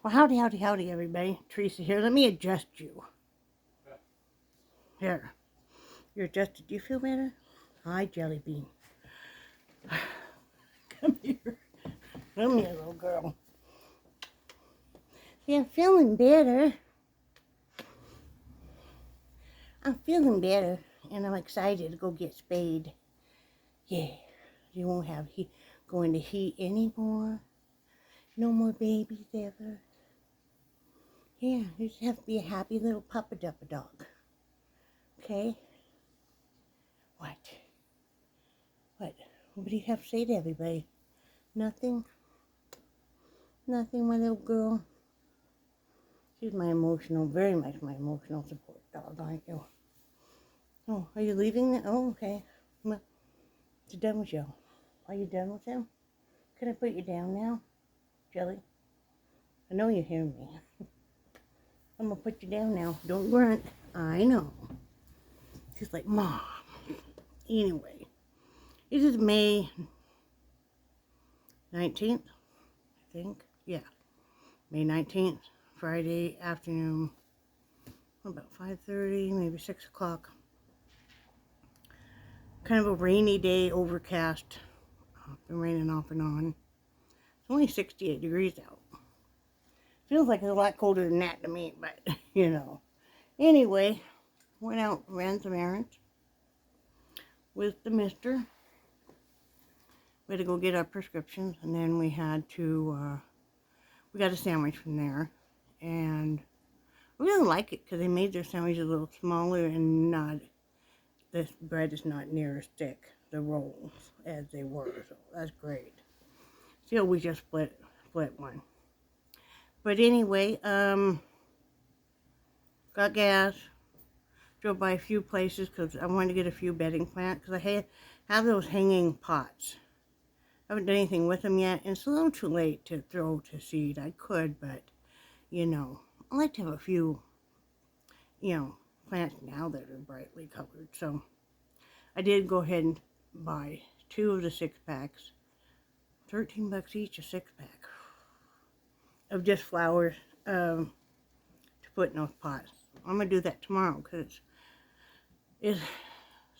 Well, howdy, howdy, howdy, everybody. Teresa here. Let me adjust you. Here. You're adjusted. Do you feel better? Hi, Jelly Bean. Come here. Come here, little girl. See, I'm feeling better. I'm feeling better, and I'm excited to go get spayed. Yeah. You won't have go into heat anymore. No more babies ever. Yeah, you just have to be a happy little puppa-duppa dog. Okay? What? What? What do you have to say to everybody? Nothing? Nothing, my little girl. She's my very much my emotional support dog, aren't you? Oh, are you leaving now? Oh, okay. Well, it's done with you. Are you done with him? Can I put you down now, Jelly? I know you hear me. I'm gonna put you down now. Don't grunt. I know. She's like, Mom. Anyway, it is May 19th, I think. Yeah, May 19th, Friday afternoon. About 5:30, maybe 6 o'clock. Kind of a rainy day, overcast. Been raining off and on. It's only 68 degrees out. Feels like it's a lot colder than that to me, but, you know. Anyway, went out, ran some errands with the mister. We had to go get our prescriptions, and then we had to, we got a sandwich from there. And I really like it because they made their sandwiches a little smaller and the bread is not near as thick, the rolls, as they were. So that's great. Still, we just split one. But anyway, got gas, drove by a few places because I wanted to get a few bedding plants because I have those hanging pots. I haven't done anything with them yet, and it's a little too late to throw to seed. I could, but, you know, I like to have a few, plants now that are brightly colored. So I did go ahead and buy 2 of the 6-packs, $13 each, a 6-pack of just flowers to put in those pots. I'm going to do that tomorrow because it's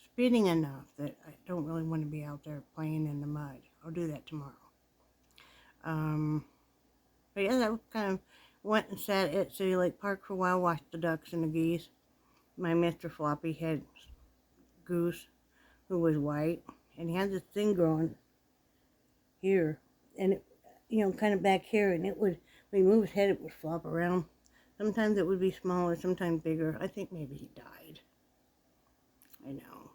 spitting enough that I don't really want to be out there playing in the mud. I'll do that tomorrow. But yeah, that was kind of went and sat at City Lake Park for a while, watched the ducks and the geese. My Mr. Floppy had goose who was white, and he had this thing growing here, and it, kind of back here, and when he moved his head, it would flop around. Sometimes it would be smaller, sometimes bigger. I think maybe he died. I know.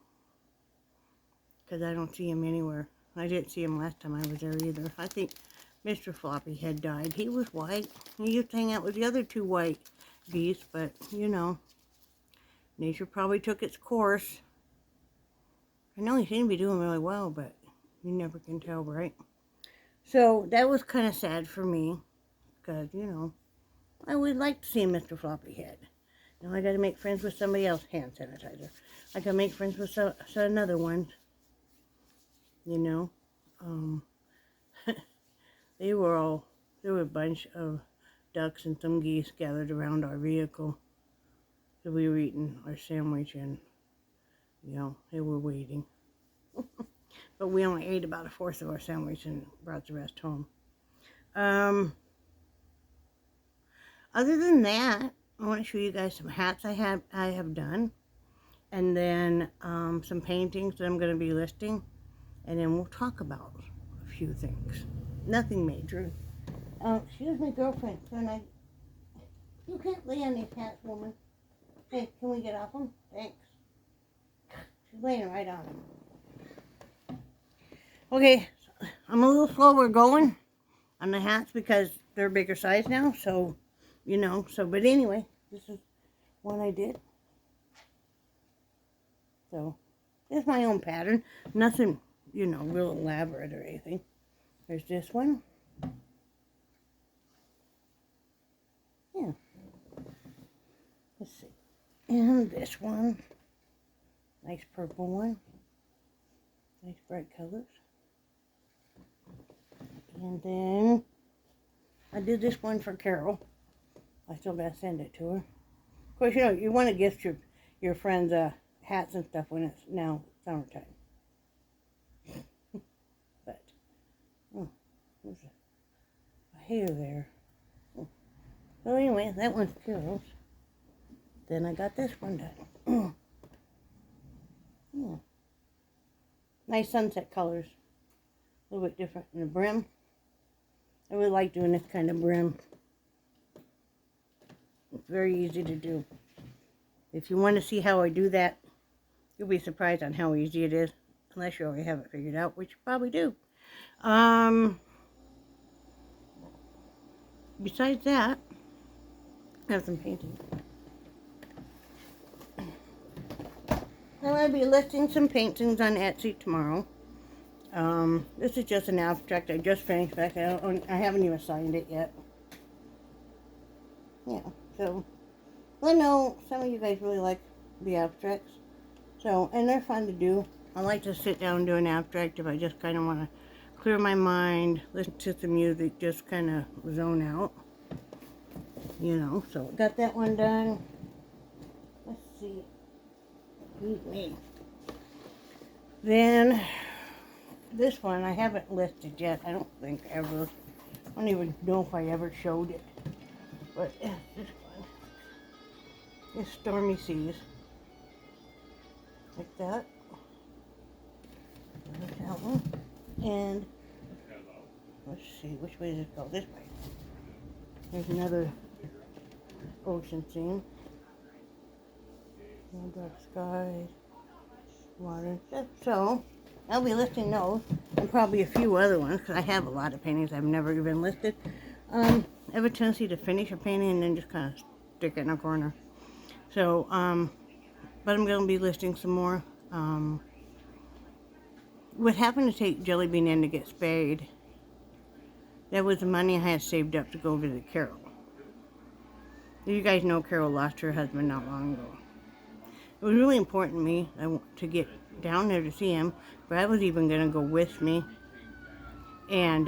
Because I don't see him anywhere. I didn't see him last time I was there either. I think Mr. Floppy had died. He was white. He used to hang out with the other 2 white geese, but, nature probably took its course. I know he seemed to be doing really well, but you never can tell, right? So that was kind of sad for me, because, I would like to see Mr. Floppy head. Now I got to make friends with somebody else, hand sanitizer. I got to make friends with another one, there were a bunch of ducks and some geese gathered around our vehicle. So we were eating our sandwich and, they were waiting. But we only ate about 1/4 of our sandwich and brought the rest home. Other than that, I want to show you guys some hats I have done. And then some paintings that I'm going to be listing. And then we'll talk about a few things. Nothing major. Excuse me, girlfriend. You can't lay on these hats, woman. Hey, can we get off them? Thanks. She's laying right on them. Okay, I'm a little slower going on the hats because they're bigger size now. So, but anyway, this is one I did. So, it's my own pattern. Nothing, real elaborate or anything. There's this one. Yeah. Let's see. And this one. Nice purple one. Nice bright colors. And then I did this one for Carol. I still gotta send it to her. Of course, you know, you want to gift your friends hats and stuff when it's now summertime. But, oh, there's a hair there. Oh. Well, anyway, that one's Carol's. Then I got this one done. Yeah. Nice sunset colors. A little bit different in the brim. I really like doing this kind of brim. It's very easy to do. If you want to see how I do that, you'll be surprised on how easy it is. Unless you already have it figured out, which you probably do. Besides that, I have some painting. I'm going to be listing some paintings on Etsy tomorrow. This is just an abstract I just finished back. I haven't even signed it yet. Yeah, so I know some of you guys really like the abstracts. So, and they're fun to do. I like to sit down and do an abstract if I just kind of want to clear my mind, listen to some music, just kind of zone out. You know, so got that one done. Let's see. Excuse me. Then this one I haven't listed yet. I don't think ever. I don't even know if I ever showed it. But this one is Stormy Seas. Like that. There's that one. And let's see, which way does it go? This way. There's another ocean scene. Dark skies, water and stuff. So I'll be listing those and probably a few other ones because I have a lot of paintings I've never even listed. I have a tendency to finish a painting and then just kind of stick it in a corner. So, but I'm going to be listing some more. What happened to take Jelly Bean in to get spayed, that was the money I had saved up to go visit Carol. You guys know Carol lost her husband not long ago. It was really important to me to get down there to see him. Brad was even going to go with me. And,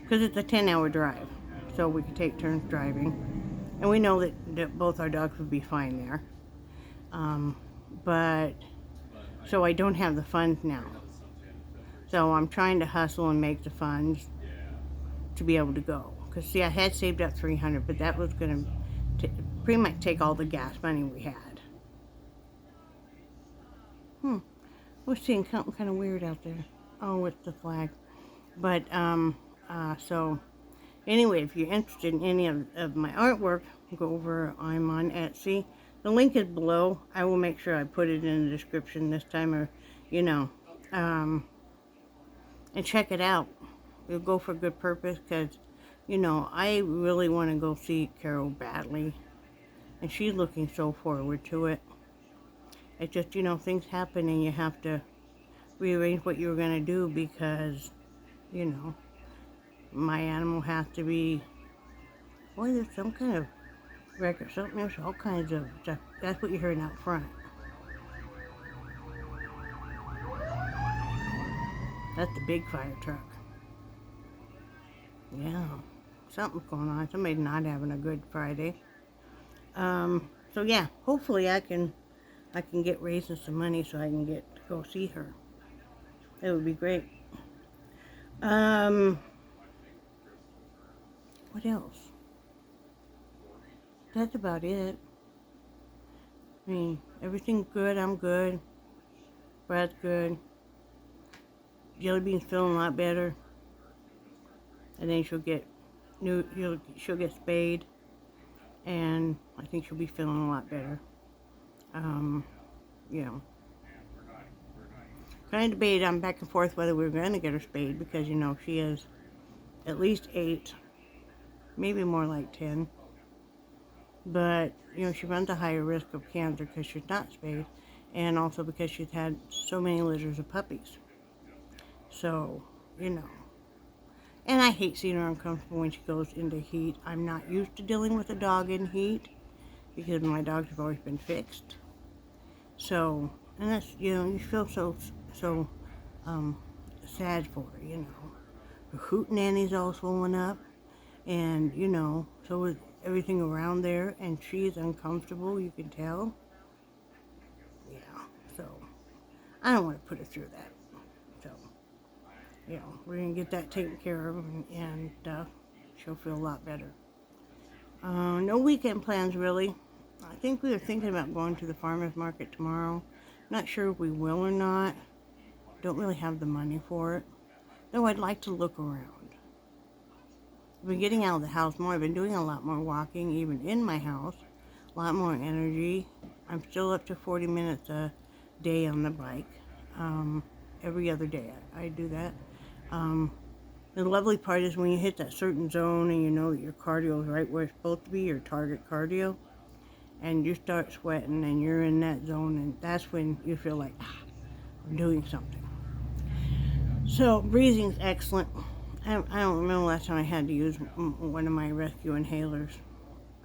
because it's a 10-hour drive. So we could take turns driving. And we know that both our dogs would be fine there. But, so I don't have the funds now. So I'm trying to hustle and make the funds to be able to go. Because, see, I had saved up $300, but that was going to pretty much take all the gas money we had. We're seeing something kind of weird out there. Oh, it's the flag. But, so, anyway, if you're interested in any of my artwork, go over. I'm on Etsy. The link is below. I will make sure I put it in the description this time, or, you know, and check it out. It'll go for a good purpose, because, you know, I really want to go see Carol badly. And she's looking so forward to it. It's just, you know, things happen and you have to rearrange what you were going to do because, you know, my animal has to be, boy, there's some kind of wreck or something. There's all kinds of stuff. That's what you're hearing out front. That's the big fire truck. Yeah, something's going on. Somebody's not having a good Friday. So yeah, hopefully I can get raising some money so I can get to go see her. It would be great. What else? That's about it. I mean, everything's good. I'm good. Brad's good. Jelly Bean's feeling a lot better. And then she'll get spayed. And I think she'll be feeling a lot better. You know, kind of debated on back and forth whether we were going to get her spayed because, you know, she is at least 8, maybe more like 10. But, you know, she runs a higher risk of cancer because she's not spayed, and also because she's had so many litters of puppies. So, you know, and I hate seeing her uncomfortable when she goes into heat. I'm not used to dealing with a dog in heat because my dogs have always been fixed. So, and that's, you know, you feel so sad for her, you know. Her hootenanny's all swollen up. And, you know, so is everything around there, and she's uncomfortable, you can tell. Yeah, so I don't want to put her through that. So, you know, we're going to get that taken care of, and she'll feel a lot better. No weekend plans, really. I think we were thinking about going to the farmer's market tomorrow. Not sure if we will or not. Don't really have the money for it. Though I'd like to look around. I've been getting out of the house more. I've been doing a lot more walking, even in my house. A lot more energy. I'm still up to 40 minutes a day on the bike. Every other day I do that. The lovely part is when you hit that certain zone and you know that your cardio is right where it's supposed to be, your target cardio, and you start sweating and you're in that zone, and that's when you feel like, I'm doing something. So breathing's excellent. I don't remember the last time I had to use one of my rescue inhalers.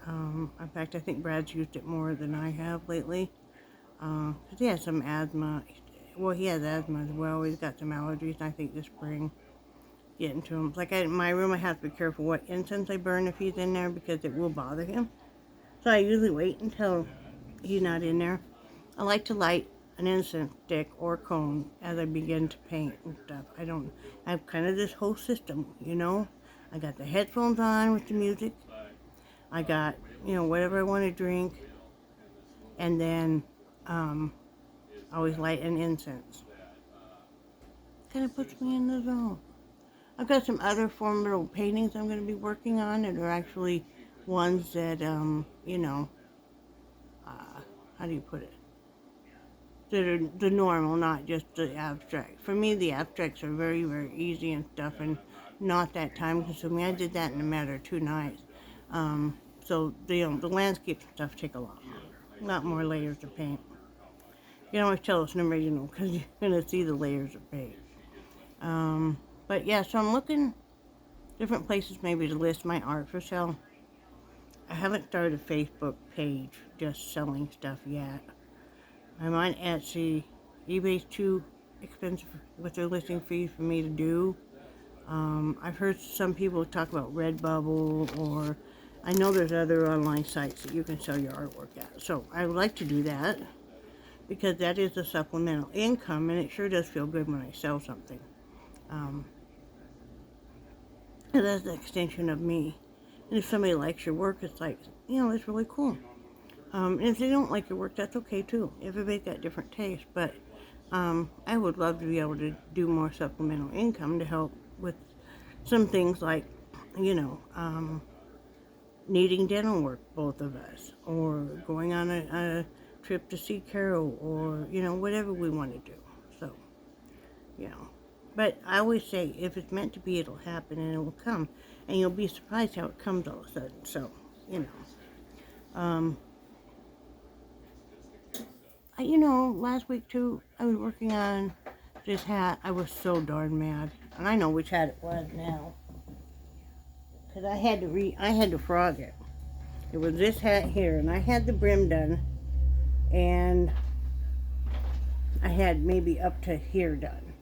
In fact, I think Brad's used it more than I have lately. Because he has some asthma. Well, he has asthma as well. He's got some allergies, and I think this spring getting to him. Like in my room, I have to be careful what incense I burn if he's in there because it will bother him. So I usually wait until he's not in there. I like to light an incense stick or cone as I begin to paint and stuff. I have kind of this whole system, you know. I got the headphones on with the music. I got, you know, whatever I want to drink. And then I always light an incense. Kind of puts me in the zone. I've got some other formidable paintings I'm going to be working on that are actually ones that, you know, how do you put it? That are the normal, not just the abstract. For me, the abstracts are very, very easy and stuff, and not that time consuming. I did that in a matter of 2 nights. So the landscape stuff take a lot more layers of paint. You can always tell it's an original because you're gonna see the layers of paint. But yeah, so I'm looking different places maybe to list my art for sale. I haven't started a Facebook page just selling stuff yet. I'm on Etsy. eBay's too expensive with their listing fees for me to do. I've heard some people talk about Redbubble, or I know there's other online sites that you can sell your artwork at. So I would like to do that because that is a supplemental income, and it sure does feel good when I sell something. And that's the extension of me. And if somebody likes your work, it's like, you know, it's really cool. And if they don't like your work, that's okay too. Everybody's got different tastes, but I would love to be able to do more supplemental income to help with some things like, you know, needing dental work, both of us, or going on a trip to see Carol, or, you know, whatever we want to do. So, you know. But I always say, if it's meant to be, it'll happen and it will come. And you'll be surprised how it comes all of a sudden. So, you know. You know, last week too, I was working on this hat. I was so darn mad. And I know which hat it was now. Because I had to frog it. It was this hat here, and I had the brim done. And I had maybe up to here done.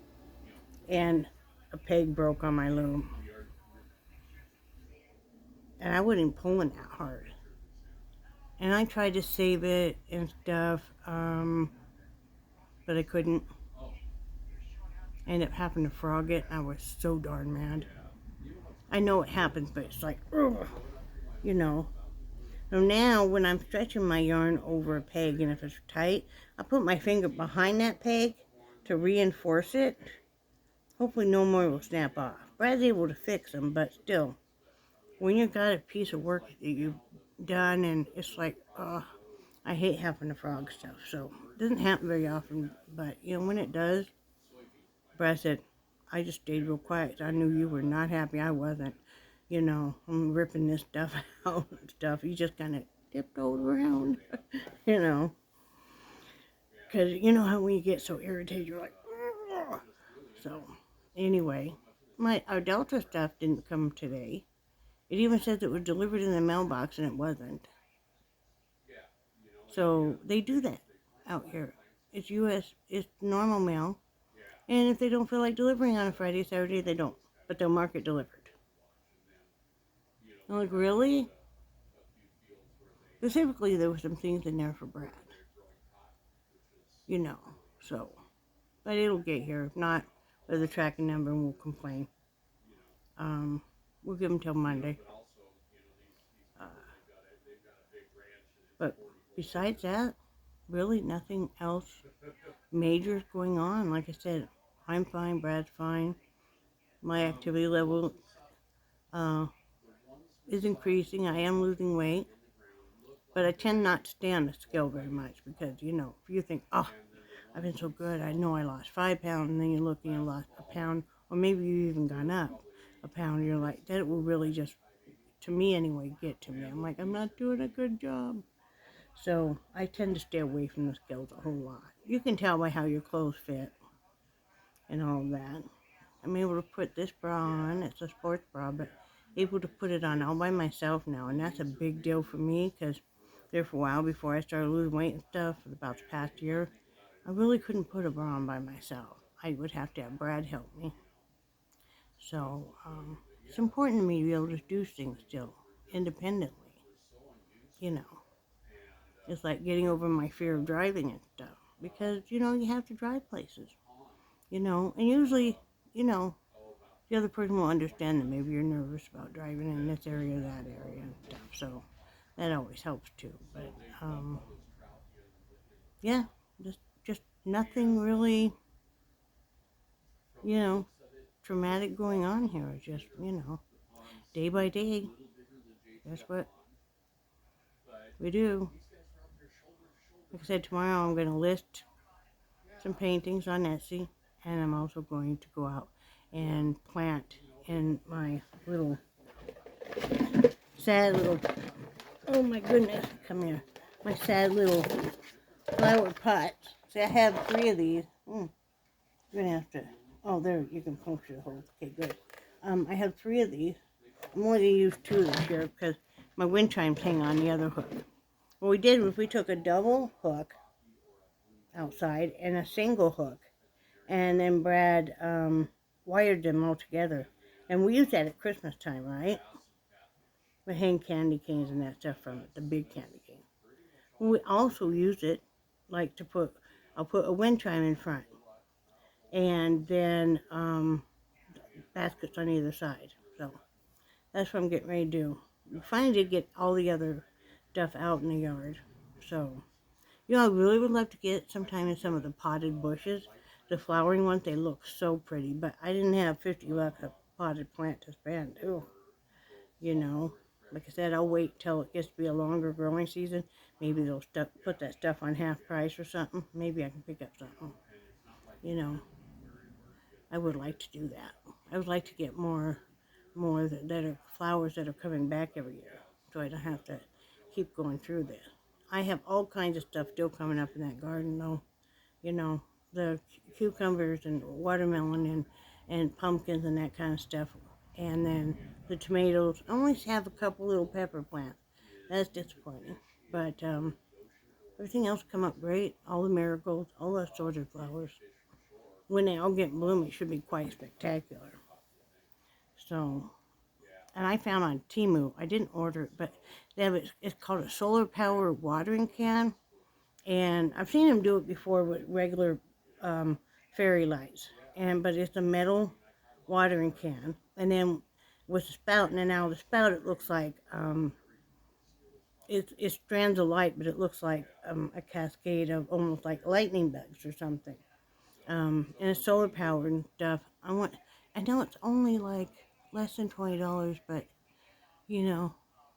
And a peg broke on my loom. And I wasn't pulling that hard. And I tried to save it and stuff, but I couldn't. I ended up having to frog it. I was so darn mad. I know it happens, but it's like, ugh, you know. So now, when I'm stretching my yarn over a peg, and if it's tight, I put my finger behind that peg to reinforce it. Hopefully no more will snap off. Brad's able to fix them, but still, when you've got a piece of work that you've done, and it's like, I hate having to frog stuff. So it doesn't happen very often, but, you know, when it does, Brad said, I just stayed real quiet. I knew you were not happy. I wasn't. You know, I'm ripping this stuff out and stuff. You just kind of tiptoed around, you know. Because you know how when you get so irritated, you're like, ugh. So, anyway, our Delta stuff didn't come today. It even says it was delivered in the mailbox, and it wasn't. So, they do that out here. It's U.S., it's normal mail. And if they don't feel like delivering on a Friday, Saturday, they don't. But they'll mark it delivered. I'm like, really? Specifically, there were some things in there for Brad. You know, so. But it'll get here. If not, with the tracking number, and we'll complain. We'll give them till Monday. Uh, but besides that, really nothing else major is going on. Like I said, I'm fine. Brad's fine. My activity level is increasing. I am losing weight. But I tend not to stay on the scale very much because, you know, if you think, oh, I've been so good, I know I lost 5 pounds, and then you look and you lost a pound, or maybe you even gone up a pound, you're like, that will really just, to me anyway, get to me. I'm like, I'm not doing a good job. So I tend to stay away from the scales a whole lot. You can tell by how your clothes fit and all of that. I'm able to put this bra on. It's a sports bra, but able to put it on all by myself now, and that's a big deal for me because there for a while before I started losing weight and stuff, for about the past year, I really couldn't put a bra on by myself. I would have to have Brad help me. So it's important to me to be able to do things still independently. You know, it's like getting over my fear of driving and stuff because you know you have to drive places. You know, and usually, you know, the other person will understand that maybe you're nervous about driving in this area or that area and stuff. So that always helps too. But yeah, just nothing really, you know, traumatic going on here. Just, you know, day by day. That's what we do. Like I said, tomorrow I'm going to list some paintings on Etsy, and I'm also going to go out and plant in my little sad little, oh my goodness, come here, my sad little flower pots. See, I have 3 of these. You're going to have to, oh, there, you can puncture the hole. Okay, good. I have 3 of these. I'm only going to use 2 this year because my wind chimes hang on the other hook. What we did was we took a double hook outside and a single hook, and then Brad wired them all together. And we use that at Christmas time, right? We hang candy canes and that stuff from it, the big candy cane. We also use it like to put, I'll put a wind chime in front, and then baskets on either side. So that's what I'm getting ready to do. We finally did get all the other stuff out in the yard. So, you know, I really would love to get sometime in some of the potted bushes. The flowering ones, they look so pretty, but I didn't have $50 a potted plant to spend. Ooh, you know, like I said, I'll wait till it gets to be a longer growing season. Maybe they'll put that stuff on half price or something. Maybe I can pick up something. You know, I would like to do that. I would like to get more that are flowers that are coming back every year, so I don't have to keep going through this. I have all kinds of stuff still coming up in that garden, though. You know, the cucumbers and watermelon and pumpkins and that kind of stuff. And then the tomatoes. I only have a couple little pepper plants. That's disappointing. But everything else come up great. All the marigolds, all the assorted flowers. When they all get in bloom, it should be quite spectacular. So, and I found on Temu, I didn't order it, but they have it, it's called a solar power watering can. And I've seen them do it before with regular fairy lights. But it's a metal watering can. And then with the spout, and then out of the spout it looks like, it's strands of light, but it looks like a cascade of almost like lightning bugs or something. And it's solar powered and stuff. I know it's only like less than $20, but you know,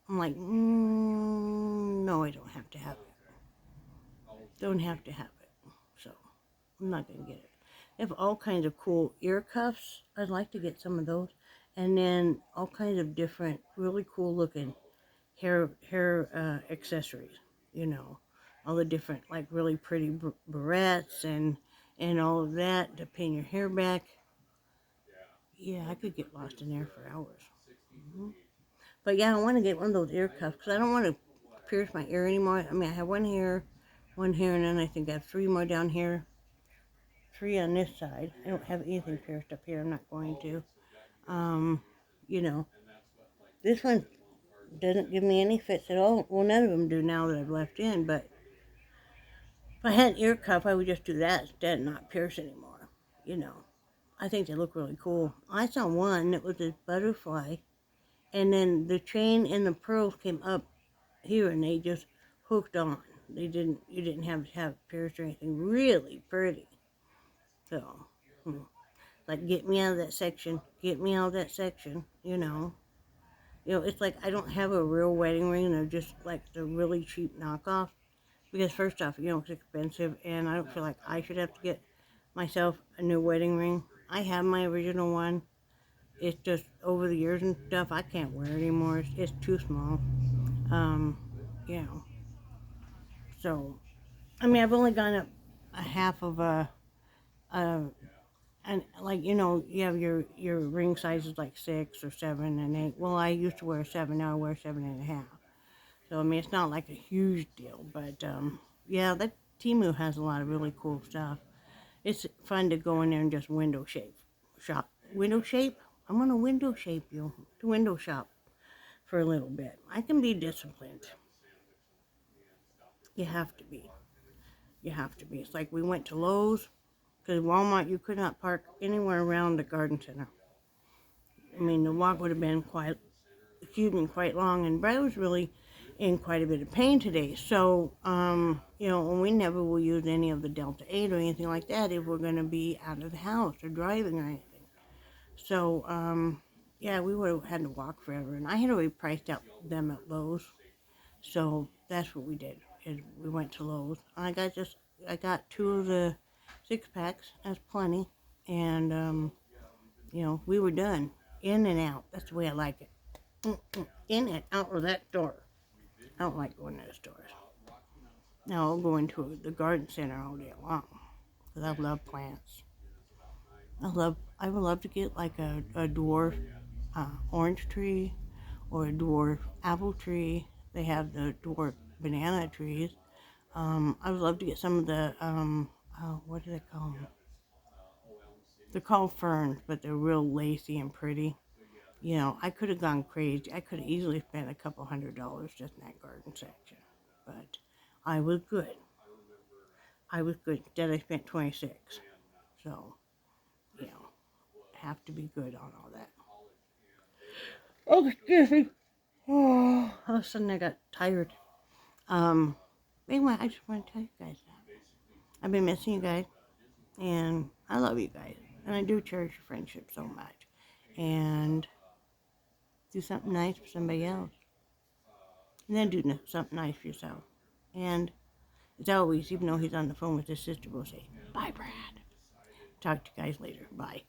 I'm like, no, I don't have to have it. Don't have to have it. So I'm not gonna get it. They have all kinds of cool ear cuffs. I'd like to get some of those, and then all kinds of different, really cool looking hair accessories. You know, all the different like really pretty barrettes and all of that to pin your hair back. Yeah, I could get lost in there for hours. But yeah, I want to get one of those ear cuffs because I don't want to pierce my ear anymore. I mean, I have one here, and then I think I have 3 more down here, 3 on this side. I don't have anything pierced up here. I'm not going to. You know, this one doesn't give me any fits at all. Well, none of them do now that I've left in, but if I had an ear cuff, I would just do that instead and not pierce anymore. You know, I think they look really cool. I saw one that was a butterfly, and then the chain and the pearls came up here, and they just hooked on. You didn't have to have it pierced or anything. Really pretty. So, like, get me out of that section. Get me out of that section, you know. You know, it's like I don't have a real wedding ring. They're just like the really cheap knockoff. Because first off, you know, it's expensive, and I don't feel like I should have to get myself a new wedding ring. I have my original one. It's just over the years and stuff, I can't wear it anymore. It's too small. You know. So, I mean, I've only gone up a half of and like, you know, you have your ring sizes like 6 or 7 and 8. Well, I used to wear 7, now I wear 7.5. So, I mean, it's not like a huge deal, but, yeah, that Temu has a lot of really cool stuff. It's fun to go in there and just shop. Window shape? I'm going to window shape you to window shop for a little bit. I can be disciplined. You have to be. You have to be. It's like we went to Lowe's, because Walmart, you could not park anywhere around the garden center. I mean, the walk would have been quite long, and Brad was really in quite a bit of pain today. So, you know, and we never will use any of the Delta 8 or anything like that if we're going to be out of the house or driving or anything. So, yeah, we would have had to walk forever, and I had already priced out them at Lowe's. So that's what we did, is we went to Lowe's. I got 2 of the 6-packs, that's plenty, and, you know, we were done. In and out, that's the way I like it. In and out of that store. I don't like going to the stores. Now I'll go into the garden center all day long, because I love plants. I would love to get like a dwarf orange tree, or a dwarf apple tree. They have the dwarf banana trees. I would love to get some of the, what do they call them? They're called ferns, but they're real lacy and pretty. You know, I could have gone crazy. I could have easily spent a couple $100 just in that garden section. But I was good. Instead I spent 26. So, you know, have to be good on all that. Oh, excuse me. Oh, all of a sudden I got tired. Anyway, I just want to tell you guys that I've been missing you guys, and I love you guys, and I do cherish your friendship so much. And do something nice for somebody else, and then do something nice for yourself. And as always, even though he's on the phone with his sister, we'll say, bye, Brad. Talk to you guys later. Bye.